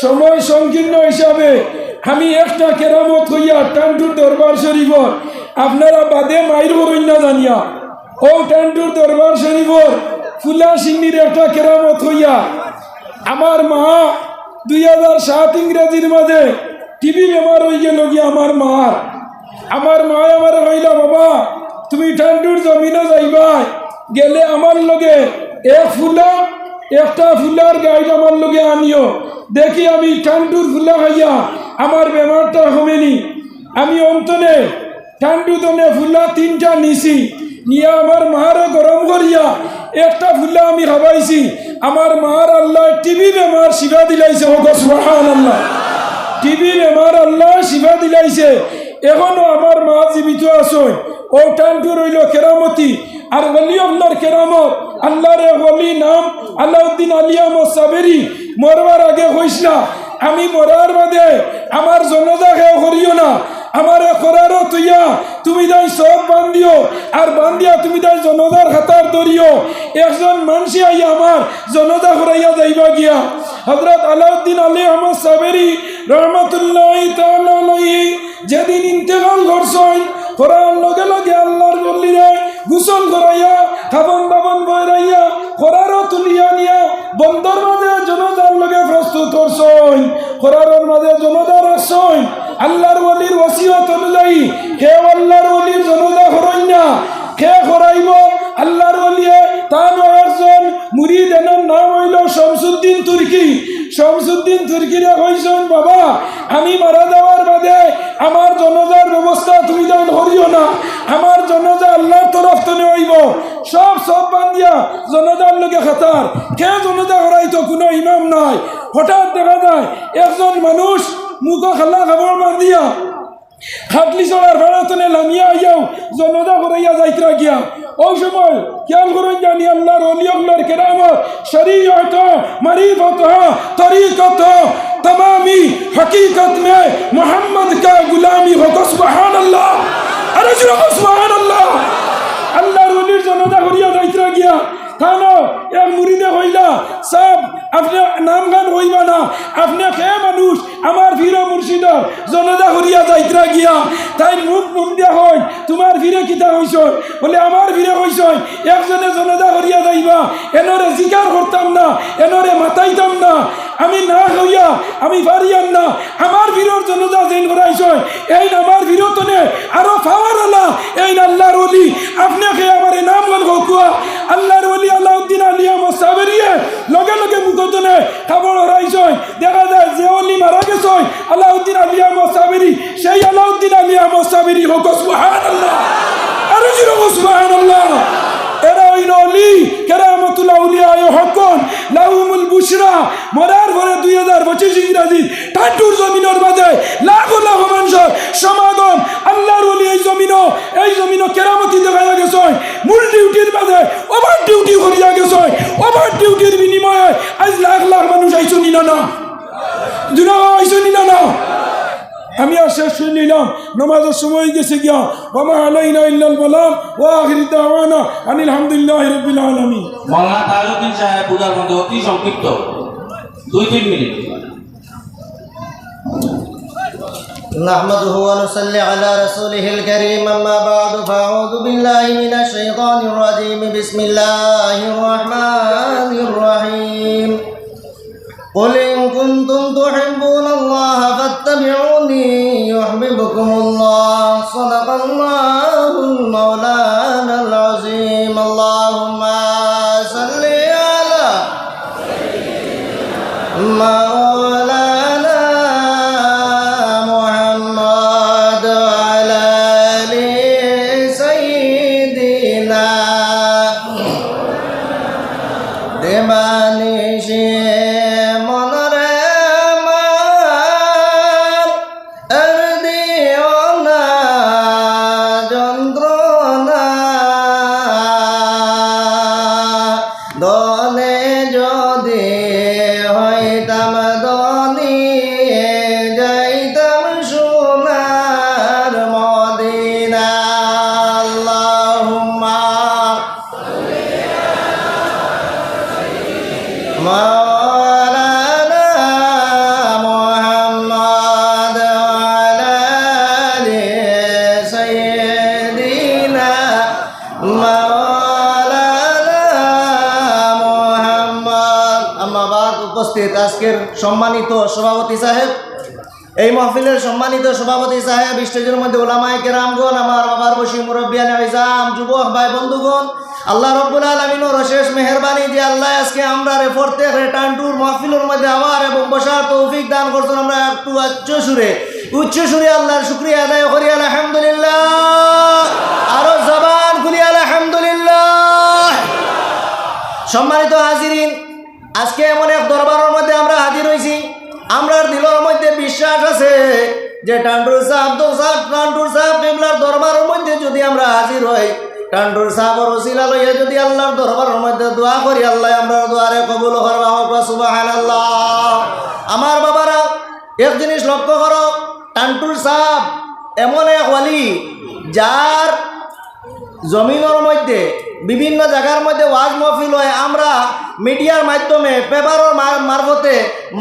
সময় সংকীর্ণ হিসাবে আমি একটা কেরামত হইয়া টান্টুর দরবার শরীফর আপনারা বাদে মাইর হরইন না জানিয়া ও টান্টুর দরবার শরীফর ফুলা সিংড়ির একটা কেরামত হইয়া আমার মা 2007 ইংরেজির মাঝে টিবি বেমার হয়ে গেল গিয়া আমার মা আমার কইলা বাবা তুমি টান্টুর জমিনে যাইবা গেলে আমার লগে একটা ফুলার গাইড আমার লগে আনিও দেখি আমি টান্টুর ফুলা খাইয়া আমার বেমারটা কমেনি আমি অন্তনে টান্টু দনে ফুলা 3টা নিছি নিয়ে আমার মারে গরম করিয়া একটা ফুলা আমি খাবাইছি আমার মার আল্লাহ টিবি বেমার শিফা দিলাইছে ও সুবহানাল্লাহ টিবি বেমার আল্লাহ শিফা দিলাইছে এখনো আমার মা জীবিত আছে ও টান্টু রইল কেরামতি আর ওলি আল্লাহর কেরামত আল্লাহর ওলি নাম আলাউদ্দিন আলিয়া মোসাবেরি মরবার আগে হইসলা আমি মরার বাদে আমার জনতা খেয়ে করিও না আমার করারও তুইয়া তুমি তাই সব বান্ধিও আর বান্ধিয়া তুমি তাই জনতার খাতার ধরিও একজন মানুষই আইয়া আমার জনতা করাইয়া যাইবা গিয়া হযরত আলাউদ্দিন আলী আহমদ সাবেরি রহমতুল্লাহি তাআলা আলাইহি যেদিন ইন্তেকাল করছেন করার লগে লগে আল্লাহর বলিরে গোসল করাইয়া খাবন দাবন বইরাইয়া করারও তুলিয়া নিয়া বন্দর মাঝে জনতার লগে প্রস্তুত করছেন করার মাঝে জনতা রাখছেন আল্লাহর ওলির ওসিয়ত অনুযায়ী কে আল্লাহর ওলির জনতা করাই না কে করাইব আল্লাহর ওলিয়ে তার একজন মুরিদ এনার নাম হইল শামসুদ্দিন তুর্কিরে কইছেন বাবা আমি মারা যাওয়ার বাদে আমার জনতার ব্যবস্থা তুমি দান করিও না আমার জনতা আল্লাহর তরফ থেকে হইব সব বান্ধিয়া জনতার লোকে খাতার কে জনতা করাইতো কোনো ইমাম নাই হঠাৎ দেখা যায় একজন মানুষ মুখ খালা খাবার বান্ধিয়া খাটলি চড়ার ভাড়াতনে লামিয়া আইয়াও জনতা করাইয়া যাইতরা গিয়া ওই সময় খেয়াল করুন জানি আল্লাহর ওলি আল্লাহর কেরামত শরীয়ত মারিফত তরিকত तमामी हकीकत में मोहम्मद का गुलामी हो सुबहानल्लाह अरे सुबहानल्लाह अल्लाहर ওলির জনতা করিয়া যাইতরা গিয়া থানো এক মুরিদে হইলা সব আপনি নাম গান হইবা না আপনি কে মানুষ আমার ফিরো মুর্শিদর জনতা করিয়া যাইতরা গিয়া তাই মুখ মুন্দিয়া হই তোমার ফিরে কিতা হইছ বলে আমার ফিরে হইছ একজনে জনতা করিয়া যাইবা এনরে জিকার করতাম না এনরে মাতাইতাম না আমি না হইয়া আমি পারিয়াম না আমার ফিরোর জনতা যেন করাইছ এই আমার ফিরতনে আরো পাওয়ার আলা এই আল্লাহর ওলি আপনি কে আমার নাম গান কোয়া আল্লাহর ওলি আলাউদ্দিন আলিয়া মোসাবেরিয়ে লগে লগে মুখতনে খবর হরাইছ দেখা যায় যে ওলি মারা গেছ আলাউদ্দিন আলিয়া মোসাবেরি সেই আলাউদ্দিন আলিয়া মোসাবেরি হোক সুবহানাল্লাহ আরে সুবহানাল্লাহ এরা হইল ওলি কেরামতুল আউলিয়া হকন লাহুমুল বুশরা মরার পরে 2025 ইংরেজি টাটুর জমিনের মাঝে লাখো লাখো মানুষের সমাগম আল্লাহর ওলি এই জমিনও কেরামতি দেখাইয়া গেছে মূল ডিউটির মাঝে ওভার ডিউটি করিয়া গেছে ওভার ডিউটির বিনিময়ে আজ লাখ লাখ মানুষ আইসো নিনা আমি আর শেষ করে নিলাম নামাজের সময় গেছে গিয়া ওয়া আলাইনা ইল্লাল বালাগ ওয়া আখিরু দাওয়ানা আনিল হামদুলিল্লাহি রাব্বিল আলামিন। মাওলানা তাজউদ্দিন সাহেব পূজার মধ্যে অতি সংক্ষিপ্ত 2-3 মিনিট। نحمده ونصلي على رسوله الكريم أما بعد فأعوذ بالله من الشيطان الرجيم بسم الله الرحمن الرحيم قل إن كنتم تحبون الله فاتبعوني يحببكم الله صدق الله المولانا العظيم اللهم صل على مولانا محمد وعلى آل سيدنا দেবানিশি দলে যদি হইতাম আজকের সম্মানিত সভাপতি সাহেব, এই মাহফিলের সম্মানিত সভাপতি সাহেব, স্টেজের মধ্যে ওলামায়ে কেরামগণ, আমার বাবার বসি মুরব্বিয়ানে ইজাম, যুবক ভাই বন্ধুগণ, আল্লাহ রব্বুল আলামিনের অশেষ মেহেরবানি যে আল্লাহ আজকে আমরা প্রত্যেক টান্টুর মাহফিলের মধ্যে আবার এবং বসার তৌফিক দান করছেন। আমরা একটু উচ্চ সুরে আল্লাহর শুকরিয়া আদায় করি আলহামদুলিল্লাহ, আরো জবান খুলি আলহামদুলিল্লাহ। সম্মানিত হাজিরিন, আজকে এমন এক দরবারের মধ্যে আমরা হাজির হয়েছি, আমরা দিলের মধ্যে বিশ্বাস আছে যে টান্টুর সাহেব কেবলার দরবারের মধ্যে যদি আমরা হাজির হই, টান্টুর সাহেবের ওসিলা লইয়া যদি আল্লাহর দরবারের মধ্যে দোয়া করি, আল্লাহ আমরা দোয়ারে কবুল করবা, হোক সুবহানাল্লাহ। আমার বাবারা, এক জিনিস লক্ষ্য করো, টান্টুর সাহেব এমন এক ওয়ালি যার জমিনের মধ্যে বিভিন্ন জায়গার মধ্যে ওয়াজ মাহফিল হয়, আমরা মিডিয়ার মাধ্যমে পেপারের মারফতে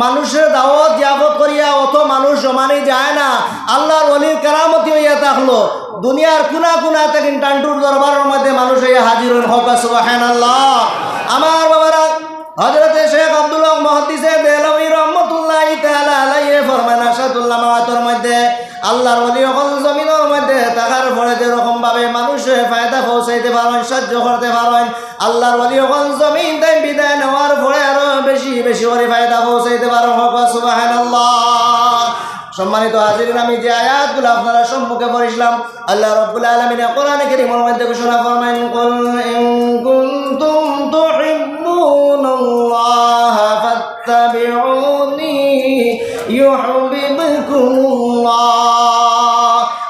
মানুষের দাওয়াত জিয়াফত করিয়া অত মানুষ জমানি যায় না। আল্লাহর ওলির কেরামতি হইয়া থাকলো, দুনিয়ার কোনা কোনা থেকে টান্টুর দরবারের মধ্যে মানুষ হইয়া হাজির হন, হোক সুবহানাল্লাহ। আমার বাবারা, হযরতে শেখ আব্দুল হক মুহাদ্দিসে দেহলভী রাহমাতুল্লাহি তাআলা আলাইহি ফরমান, আশাদুল্লাহ মাওয়াতের মধ্যে আল্লাহর ওলি হল জমিনের মধ্যে থাকার পরে যেরকম ভাবে মানুষের ফায়দা পৌঁছাইতে পারেন, সাহায্য করতে পারেন, আল্লাহর ওলি হল জমিন তাই বিদায় নেওয়ার পরে আরো বেশি বেশি করে ফায়দা পৌঁছাইতে পারেন, হোক সুবহানাল্লাহ। সম্মানিত হাজিরিন, আমি যে আয়াতগুলো আপনারা সম্মুখে পড়িলাম, আল্লাহ রাব্বুল আলামিন কোরআনে কারীমের মধ্যে ঘোষণা ফরমায়েন, কুল ইন কুনতুম তুহিব্বুনাল্লাহ ফাত্তাবিউনি ইউহিব্বুকুমুল্লাহ।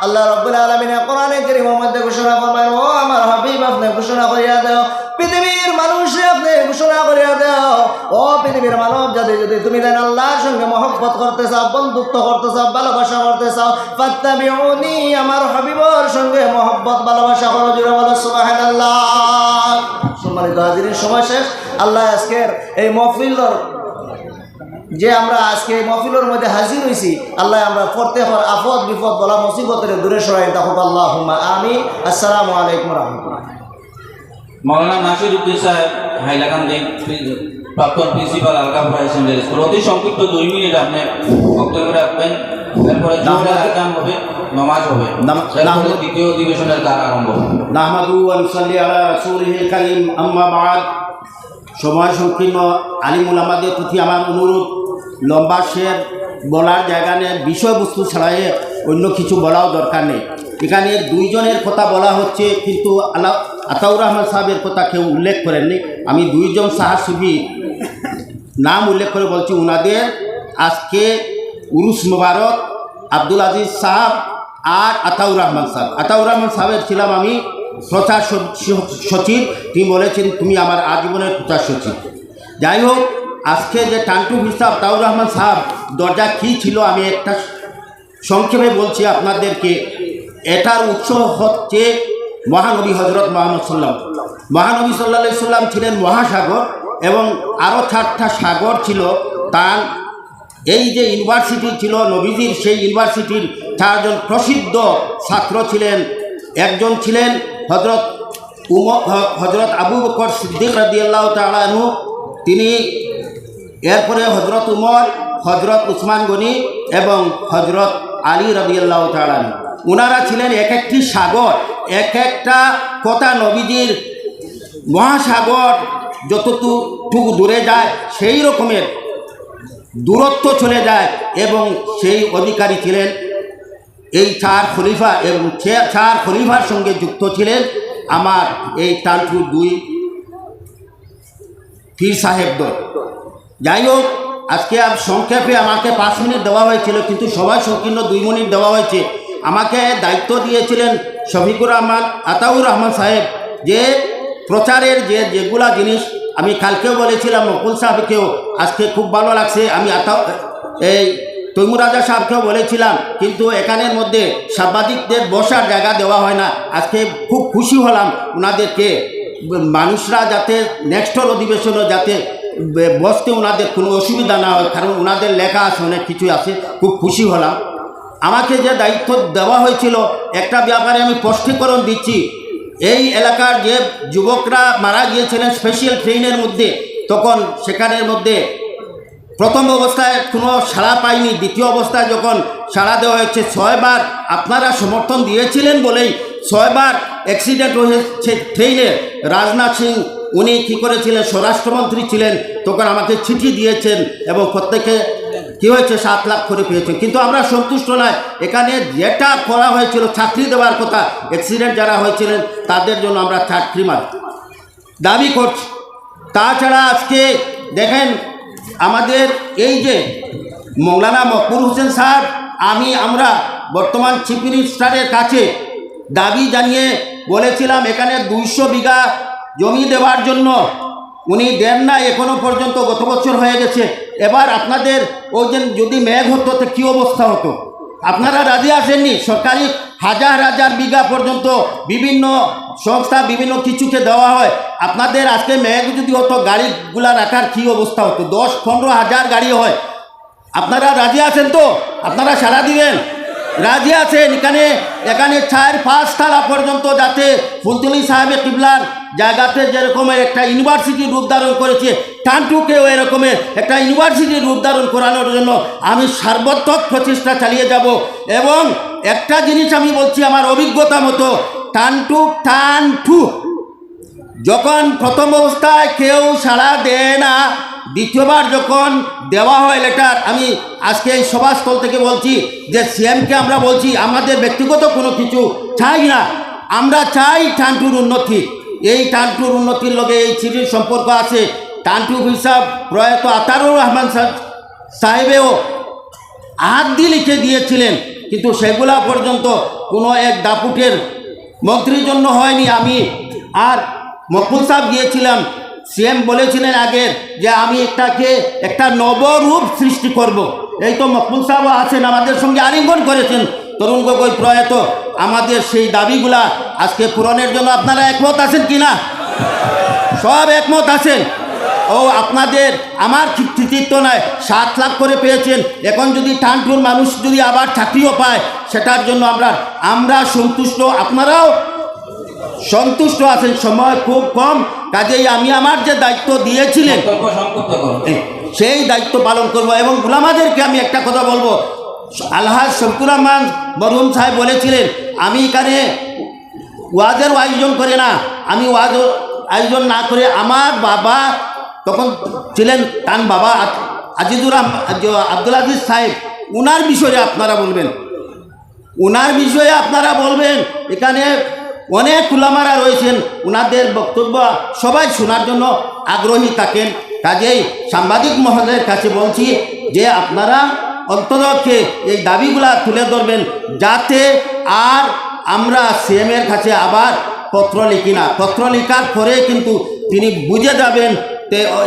আল্লাহ রাব্বুল আলামিন কোরআনে কারীমের মধ্যে ঘোষণা ফরমায়েন, ও আমার হাবিব আপনি ঘোষণা করিয়া দাও, পৃথিবীর মানুষে আপনি ঘোষণা করিয়া দাও, ও পৃথিবীর মানব জাতি, যদি তুমি দেন আল্লাহর সঙ্গে মহব্বত করতে চাও, বন্ধুত্ব করতে চাও, ভালোবাসা করতে চাও, ফাত্তাবিউনি আমার হাবিবের সঙ্গে মহব্বত ভালোবাসা করো, জুড়ে বলো সুবহানাল্লাহ। সম্মানিত হাজিরিন, সময় শেষ। আল্লাহ আজকের এই মাহফিলের যে আমরা আজকে এই মাহফিলের মধ্যে হাজির হয়েছি, আল্লাহ আমরা প্রত্যেক আপদ বিপদ বলা মুসিবতের দূরে সরাই থাকুক, আল্লাহুম্মা আমিন। আসসালামু আলাইকুম ওয়া রাহমাতুল্লাহ। মৌলানা নাসির উদ্দিন সাহেব, হাইলাকান্দি প্রাক্তন প্রিন্সিপাল, আলগাপুরা সেকেন্ডারি স্কুল, অতি সংক্ষিপ্ত 2 মিনিট আপনি বক্তব্য রাখবেন, এরপরে জোহরের আযান হবে, নামাজ হবে, এরপরে দ্বিতীয় অধিবেশনের কাজ আরম্ভ হবে। নাহমাদু ওয়া নুসাল্লি আলা রাসূলিহিল কারীম, আম্মা বা'দ। সময় সংকীর্ণ, আলিমুল আমাদের প্রতি আমার অনুরোধ, লম্বা শের বলার জায়গা নেই, বিষয়বস্তু ছাড়াই অন্য কিছু বলাও দরকার নেই। এখানে 2 জনের কথা বলা হচ্ছে, কিন্তু আতাউর রহমান সাহেবের কথা কেউ উল্লেখ করেননি। আমি 2 জন সাহাসুবি নাম উল্লেখ করে বলছি, উনাদের আজকে উরুস মুবারক, আব্দুল আজিজ সাহেব আর আতাউর রহমান সাহেব। আতাউর রহমান সাহেবের ছিলাম আমি প্রচার সচিব, তিনি বলেছেন তুমি আমার আজীবনের প্রচার সচিব। যাই হোক, আজকে যে টান্টু মির্জা আতাউর রহমান সাহেব দরজা কী ছিল আমি একটা সংক্ষেপে বলছি আপনাদেরকে। এটার উৎস হচ্ছে মহানবী হজরত মুহাম্মদ মহানবী সাল্লাল্লাহু আলাইহি সাল্লাম ছিলেন মহাসাগর, এবং আরও 4টা সাগর ছিল তার। এই যে ইউনিভার্সিটি ছিল নবীজির, সেই ইউনিভার্সিটির 4 জন প্রসিদ্ধ ছাত্র ছিলেন। একজন ছিলেন হজরত আবু বকর সিদ্দিক রাদিয়াল্লাহু তাআলা আনহু, তিনি, এরপরে হজরত উমর, হজরত উসমান গনি এবং হজরত আলী রাদিয়াল্লাহু তাআলা আনহু। ওনারা ছিলেন এক একটি সাগর, এক একটা কথা নবীজির মহাসাগর যতটুকু দূরে যায় সেই রকমের দূরত্ব চলে যায়, এবং সেই অধিকারী ছিলেন এই 4 খলিফা, এবং 4 খলিফার সঙ্গে যুক্ত ছিলেন আমার এই টান্টু 2 পীর সাহেব দল। যাই হোক, আজকে আর সংক্ষেপে আমাকে 5 মিনিট দেওয়া হয়েছিল, কিন্তু সবাই সংকীর্ণ 2 মিনিট দেওয়া হয়েছে। আমাকে দায়িত্ব দিয়েছিলেন শফিকুর রহমান আতাউর রহমান সাহেব, যে প্রচারের যেগুলা জিনিস আমি কালকেও বলেছিলাম, মকুল সাহেবকেও আজকে খুব ভালো লাগছে, আমি এই তৈমুর রাজা সাহেবকেও বলেছিলাম, কিন্তু এখানের মধ্যে সাংবাদিকদের বসার জায়গা দেওয়া হয় না। আজকে খুব খুশি হলাম ওনাদেরকে, মানুষরা যাতে নেক্সট অধিবেশনও যাতে বসতে ওনাদের কোনো অসুবিধা না হয়, কারণ ওনাদের লেখা আছে, অনেক কিছু আছে। খুব খুশি হলাম। আমাকে যে দায়িত্ব দেওয়া হয়েছিল, একটা ব্যাপারে আমি স্পষ্টীকরণ দিচ্ছি। এই এলাকার যে যুবকরা মারা গিয়েছিলেন স্পেশাল ট্রেনের মধ্যে, তখন সেখানের মধ্যে প্রথম অবস্থায় কোনো সাড়া পাইনি, দ্বিতীয় অবস্থায় যখন সাড়া দেওয়া হয়েছে 6 বার আপনারা সমর্থন দিয়েছিলেন বলেই 6 বার অ্যাক্সিডেন্ট হয়েছে ট্রেনে। রাজনাথ সিং উনি কী করেছিলেন, স্বরাষ্ট্রমন্ত্রী ছিলেন, তখন আমাকে চিঠি দিয়েছেন এবং প্রত্যেকে কী হয়েছে 7 লাখ করে পেয়েছেন। কিন্তু আমরা সন্তুষ্ট নয়, এখানে যেটা করা হয়েছিল চাকরি দেওয়ার কথা, অ্যাক্সিডেন্ট যারা হয়েছিলেন তাদের জন্য আমরা চাকরি দাবি করছি। তাছাড়া আজকে দেখেন আমাদের এই যে মৌলানা মকবুল হোসেন সাহেব, আমরা বর্তমান চিফ মিনিস্টারের কাছে দাবি জানিয়ে বলেছিলাম এখানে 200 বিঘা জমি দেওয়ার জন্য, উনি দেন না এখনো পর্যন্ত, গত বছর হয়ে গেছে। এবার আপনাদের ওই যে যদি মেঘ হতো তো কী অবস্থা হতো, আপনারা রাজি আসেননি। সরকারি হাজার হাজার বিঘা পর্যন্ত বিভিন্ন সংস্থা বিভিন্ন কিছুকে দেওয়া হয়, আপনাদের আজকে মেঘ যদি হতো গাড়িগুলা রাখার কী অবস্থা হতো, 10-15 হাজার গাড়ি হয়। আপনারা রাজি আছেন তো? আপনারা সাড়া দিবেন? রাজি আছেন? এখানে 4-5 তালা পর্যন্ত যাতে ফুলতলি সাহেবের কিবলার জায়গাতে যেরকমের একটা ইউনিভার্সিটির রূপ ধারণ করেছে, টানটুকেও এরকমের একটা ইউনিভার্সিটির রূপ ধারণ করানোর জন্য আমি সর্বাত্মক প্রচেষ্টা চালিয়ে যাব। এবং একটা জিনিস আমি বলছি আমার অভিজ্ঞতা মতো, টানটু যখন প্রথম অবস্থায় কেউ সাড়া দেয় না, দ্বিতীয়বার যখন দেওয়া হয় লেটার, আমি আজকে এই সভাস্থল থেকে বলছি যে সিএমকে আমরা বলছি আমাদের ব্যক্তিগত কোনো কিছু চাই না, আমরা চাই টানটুর উন্নতি। এই টানটুর উন্নতির লগে এই চিঠির সম্পর্ক আছে। টানটু হিসাব প্রয়াত আতারুর রহমান সাহেবেও হাত দিয়ে লিখে দিয়েছিলেন, কিন্তু সেগুলা পর্যন্ত কোনো এক দাপুটের মন্ত্রীর জন্য হয়নি। আমি আর মকবুল সাহেব গিয়েছিলাম, সিএম বলেছিলেন আগে যে আমি একটা নবরূপ সৃষ্টি করব। এই তো মকবুল সাহেব আছেন, আমাদের সঙ্গে আলিঙ্গন করেছেন তরুণ গগৈ প্রয়াত। আমাদের সেই দাবিগুলা আজকে পূরণের জন্য আপনারা একমত আছেন কি না? সব একমত আছেন? ও আপনাদের আমার কৃতিত্ব নয়, 7 লাখ করে পেয়েছেন। এখন যদি টানটুর মানুষ যদি আবার চাকরিও পায়, সেটার জন্য আমরা সন্তুষ্ট, আপনারাও সন্তুষ্ট আছেন। সময় খুব কম, কাজেই আমি আমার যে দায়িত্ব দিয়েছিলেন সেই দায়িত্ব পালন করব। এবং গোলামাদেরকে আমি একটা কথা বলবো, আলহাজ শফিকুর রহমান মরহুম সাহেব বলেছিলেন আমি এখানে ওয়াজের আয়োজন করে না, আমি ওয়াজ আয়োজন না করে আমার বাবা তখন ছিলেন তান বাবা আব্দুল আজিজ সাহেব, উনার বিষয়ে আপনারা বলবেন। এখানে অনেক উলামারা রয়েছেন, উনাদের বক্তব্য সবাই শোনার জন্য আগ্রহী থাকেন। কাজেই সাংবাদিক মহোদয়ের কাছে বলছি যে আপনারা অন্ততপক্ষে এই দাবিগুলা তুলে ধরবেন, যাতে আর আমরা সিএমের কাছে আবার পত্র লিখি না। পত্র লেখার পরে কিন্তু তিনি বুঝে যাবেন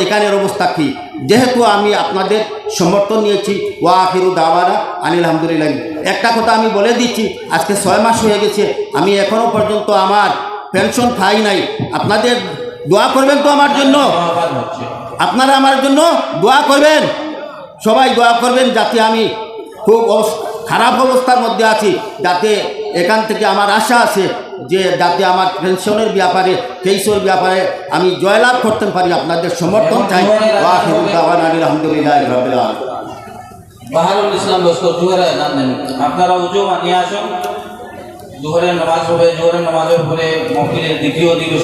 এখানের অবস্থা কী। যেহেতু আমি আপনাদের সমর্থন নিয়েছি, ওয়া আখিরু দাওয়ানা আনিল হামদুলিল্লাহ। একটা কথা আমি বলে দিচ্ছি, আজকে 6 মাস হয়ে গেছে, আমি এখনও পর্যন্ত আমার পেনশন পাই নাই। আপনাদের দোয়া করবেন তো আমার জন্য? আপনারা আমার জন্য দোয়া করবেন, সবাই দোয়া করবেন, যাতে আমি খুব খারাপ অবস্থার মধ্যে আছি, যাতে এখান থেকে আমার আশা আছে যে যাতে আমার পেনশনের ব্যাপারে কেসের ব্যাপারে আমি জয়লাভ করতে পারি। আপনাদের সমর্থন চাই। আলহামদুলিল্লাহ রাব্বিল আলামিন। বাহারুল ইসলাম লস্কর জোহরে জানেন, আপনারা উজু নিয়ে আসুন, জোহরের নামাজ হবে। জোহরের নামাজের পরে মহফিলের দ্বিতীয় দিবস